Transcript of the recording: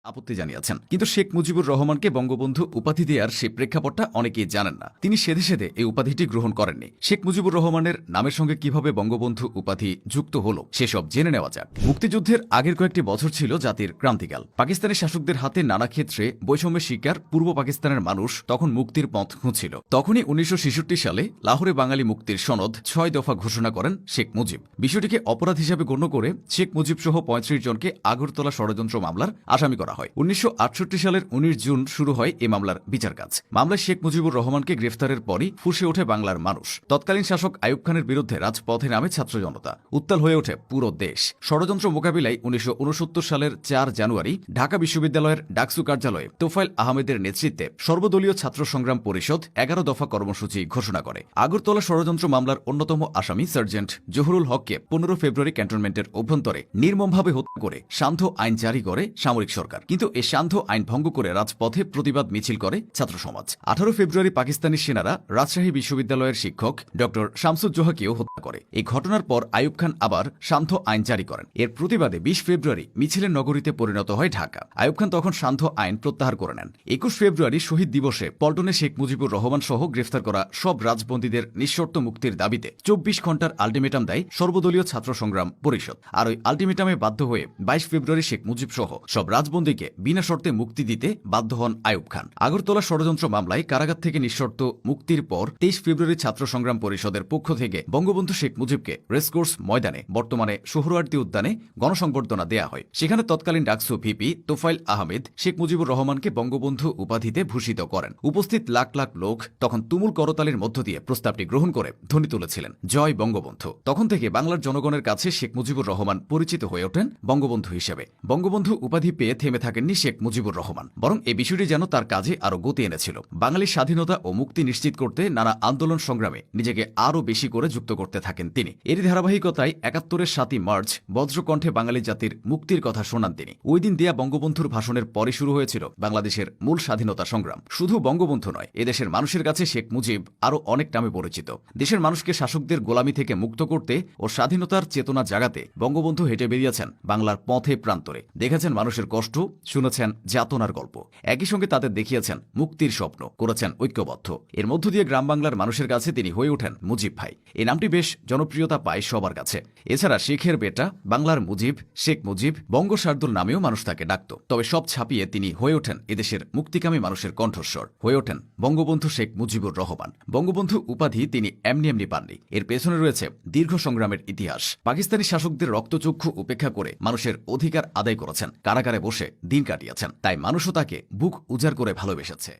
আপত্তি জানিয়েছেন। কিন্তু শেখ মুজিবুর রহমানকে বঙ্গবন্ধু উপাধি দেওয়ার সেই প্রেক্ষাপটটা অনেকেই জানেন না। তিনি সেধে সেধে এই উপাধিটি গ্রহণ করেননি। শেখ মুজিবুর রহমানের নামের সঙ্গে কিভাবে বঙ্গবন্ধু উপাধি যুক্ত হল সেসব জেনে নেওয়া যাক। মুক্তিযুদ্ধের আগের কয়েকটি বছর ছিল জাতির ক্রান্তিকাল। পাকিস্তানি শাসকদের হাতে নানা ক্ষেত্রে বৈষম্যের শিকার পূর্ব পাকিস্তানের মানুষ তখন মুক্তির পথ খুঁজছিল। তখনই 1966 সালে লাহোরে বাঙালি মুক্তির সনদ 6 দফা ঘোষণা করেন শেখ মুজিব। বিষয়টিকে অপরাধ হিসাবে গণ্য করে শেখ মুজিব সহ 35 জনকে আগরতলা ষড়যন্ত্র মামলার আসামি করা হয়। 1968 সালের 19 জুন শুরু হয় এই মামলার বিচার কাজ। মামলায় শেখ মুজিবুর রহমানকে গ্রেফতারের পরই ফুঁসে ওঠে বাংলার মানুষ। তৎকালীন শাসক আইয়ুব খানের বিরুদ্ধে রাজপথে নামে ছাত্র জনতা। উত্তাল হয়ে ওঠে পুরো দেশ। ষড়যন্ত্র মোকাবিলায় 1969 সালের 4 জানুয়ারি ঢাকা বিশ্ববিদ্যালয়ের ডাকসু কার্যালয়ে তোফায়েল আহমেদের নেতৃত্বে সর্বদলীয় ছাত্র সংগ্রাম পরিষদ 11 দফা কর্মসূচি ঘোষণা করে। আগরতলা ষড়যন্ত্র মামলার অন্যতম আসামি সার্জেন্ট জহুরুল হককে 15 ফেব্রুয়ারি ক্যান্টনমেন্টের অভ্যন্তরে নির্মমভাবে হত্যা করে সান্ধ্য আইন জারি করে সামরিক সরকার। কিন্তু এই সান্ধ্য আইন ভঙ্গ করে রাজপথে প্রতিবাদ মিছিল করে ছাত্র সমাজ। 18 ফেব্রুয়ারি পাকিস্তানি সেনারা রাজশাহী বিশ্ববিদ্যালয়ের শিক্ষক ড শামসুজ্জোহাকেও হত্যা করে। এই ঘটনার পর আইয়ুব খান আবার সান্ধ্য আইন জারি করেন। এর প্রতিবাদে 20 ফেব্রুয়ারি মিছিলের নগরীতে পরিণত হয় ঢাকা। আইয়ুব খান তখন সান্ধ্য আইন প্রত্যাহার করে নেন। 21 ফেব্রুয়ারি শহীদ দিবসে পল্টনে শেখ মুজিবুর রহমান সহ গ্রেফতার করা সব রাজবন্দীদের নিঃশর্ত মুক্তির দাবিতে 24 ঘণ্টার আলটিমেটাম দেয় সর্বদলীয় ছাত্র সংগ্রাম পরিষদ। আর ওই আলটিমেটামে বাধ্য হয়ে 22 ফেব্রুয়ারি শেখ মুজিব সহ সব রাজবন্দীকে বিনা শর্তে মুক্তি দিতে বাধ্য হন আইয়ুব খান। আগরতলা ষড়যন্ত্র মামলায় কারাগার থেকে নিঃশর্ত মুক্তির পর 23 ফেব্রুয়ারি ছাত্র সংগ্রাম পরিষদের পক্ষ থেকে বঙ্গবন্ধু শেখ মুজিবকে রেসকোর্স ময়দানে, বর্তমানে সোহরাওয়ার্দী উদ্যানে গণসংবর্ধনা দেয়া হয়। সেখানে তৎকালীন ডাকসু ভিপি তোফায়েল আহমেদ শেখ মুজিবুর রহমানকে বঙ্গবন্ধু উপাধিতে ভূষিত করেন। উপস্থিত লাখ লাখ লোক তখন তুমুল করতালির মধ্য দিয়ে প্রস্তাবটি গ্রহণ করে ধ্বনি তুলেছিলেন, জয় বঙ্গবন্ধু। তখন থেকে বাংলার জনগণের কাছে শেখ মুজিবুর রহমান পরিচিত হয়ে ওঠেন বঙ্গবন্ধু হিসেবে। বঙ্গবন্ধু উপাধি পেয়ে থেমে থাকেননি শেখ মুজিবুর রহমান, বরং এই বিষয়টি যেন তার কাজে আরো গতি এনেছিল। বাঙালির স্বাধীনতা ও মুক্তি নিশ্চিত করতে নানা আন্দোলন সংগ্রামে নিজেকে আরও বেশি করে যুক্ত করতে থাকেন তিনি। এরই ধারাবাহিকতায় 71-এর 7ই মার্চ বজ্রকণ্ঠে বাঙালি জাতির মুক্তির কথা শোনান তিনি। ওই দিন দেয়া বঙ্গবন্ধুর ভাষণের পরে শুরু হয়েছিল বাংলাদেশের মূল স্বাধীনতা সংগ্রাম। শুধু বঙ্গবন্ধু নয়, এদেশের মানুষের কাছে শেখ মুজিব আরও অনেক নামে পরিচিত। দেশের মানুষকে শাসকদের গোলামি থেকে মুক্ত করতে ও স্বাধীনতার চেতনা জাগাতে বঙ্গবন্ধু হেঁটে বেরিয়েছেন বাংলার পথে প্রান্তরে। দেখেছেন মানুষের কষ্ট, শুনেছেন যাতনার গল্প, একই সঙ্গে তাদের দেখিয়েছেন মুক্তির স্বপ্ন, করেছেন ঐক্যবদ্ধ। এর মধ্য দিয়ে গ্রাম বাংলার মানুষের কাছে তিনি হয়ে ওঠেন মুজিব ভাই। এই নামটি বেশ জনপ্রিয়তা পায় সবার কাছে। এছাড়া শেখের বেটা, বাংলার মুজিব, শেখ মুজিব, বঙ্গ শার্দুল নামেও মানুষ তাকে ডাকত। তবে সব ছাপিয়ে তিনি হয়ে ওঠেন এদেশের মুক্তিকামী মানুষের কণ্ঠস্বর, হয়ে ওঠেন বঙ্গবন্ধু শেখ মুজিবুর রহমান। বঙ্গবন্ধু উপাধি তিনি এমনি এমনি পাননি। এর পেছনে রয়েছে দীর্ঘ সংগ্রামের ইতিহাস। পাকিস্তানি শাসকদের রক্তচক্ষু উপেক্ষা করে মানুষের অধিকার আদায় করেছেন, কারাগারে বসে দিন কাটিয়েছেন। তাই মানুষও তাকে বুক উজাড় করে ভালোবেসেছে।